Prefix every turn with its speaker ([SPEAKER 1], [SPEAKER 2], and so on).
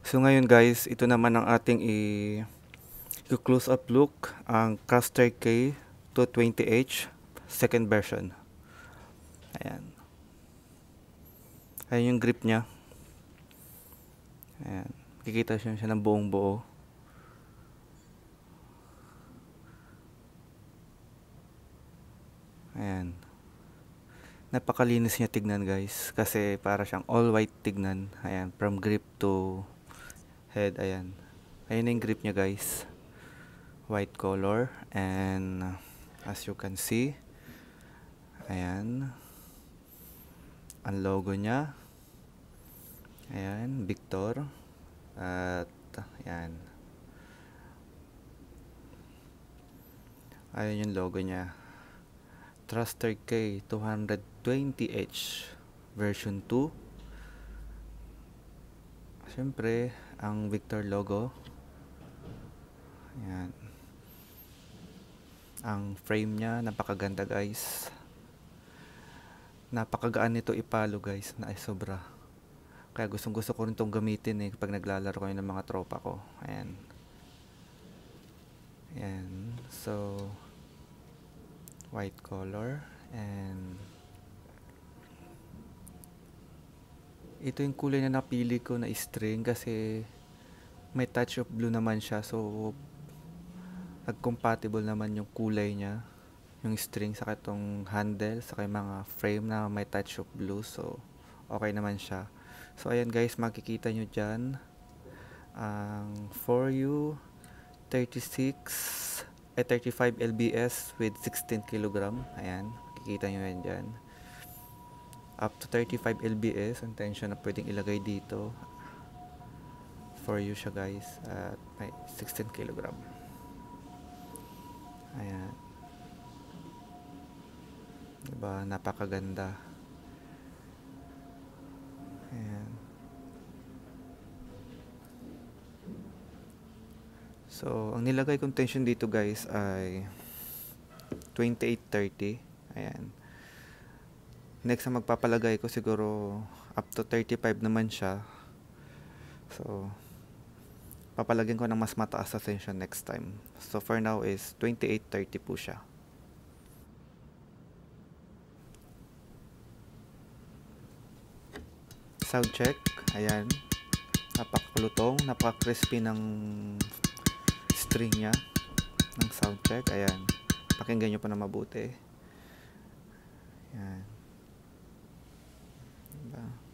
[SPEAKER 1] So ngayon guys, ito naman ang ating close up look, ang Caster K 220H second version. Ayan. Ayan yung grip niya. Ayan. Kikita siya ng buong buo. Ayan. Napakalinis niya tignan guys. Kasi para siyang all white tignan. Ayan. From grip to head. Ayan. Ayan yung grip niya guys. White color. And as you can see. Ayan. Ang logo niya. Ayan. Victor. At ayan. Ayan yung logo niya. Thruster K 220H version 2. Siyempre, ang Victor logo. Ayan. Ang frame niya, napakaganda guys. Napakagaan nito ipalo guys, na ay sobra. Kaya gustong gusto ko rin itong gamitin pag naglalaro ko ng mga tropa ko. Ayan. Ayan. So, white color. And ito yung kulay na napili ko na string kasi may touch of blue naman siya. So, nag-compatible naman yung kulay niya. Yung string sa itong handle, sa mga frame na may touch of blue. So, okay naman siya. So, ayan guys, makikita nyo dyan. Ang 4U 35 lbs with 16 kg. Ayan, makikita nyo yan dyan. Up to 35 lbs ang tension na pwedeng ilagay dito. 4U siya guys. At may 16 kg. Ayan. Diba? Napakaganda. Ayan. So, ang nilagay kong tension dito guys ay 28-30. Ayan. Next na magpapalagay ko siguro up to 35 naman siya. So, papalagyan ko ng mas mataas na tension next time. So, for now is 28-30 po siya. Sound check. Ayan. Napakalutong, napaka-crispy ng string niya. Ng sound check. Ayan. Pakinggan nyo pa na mabuti. Ayan. Diba?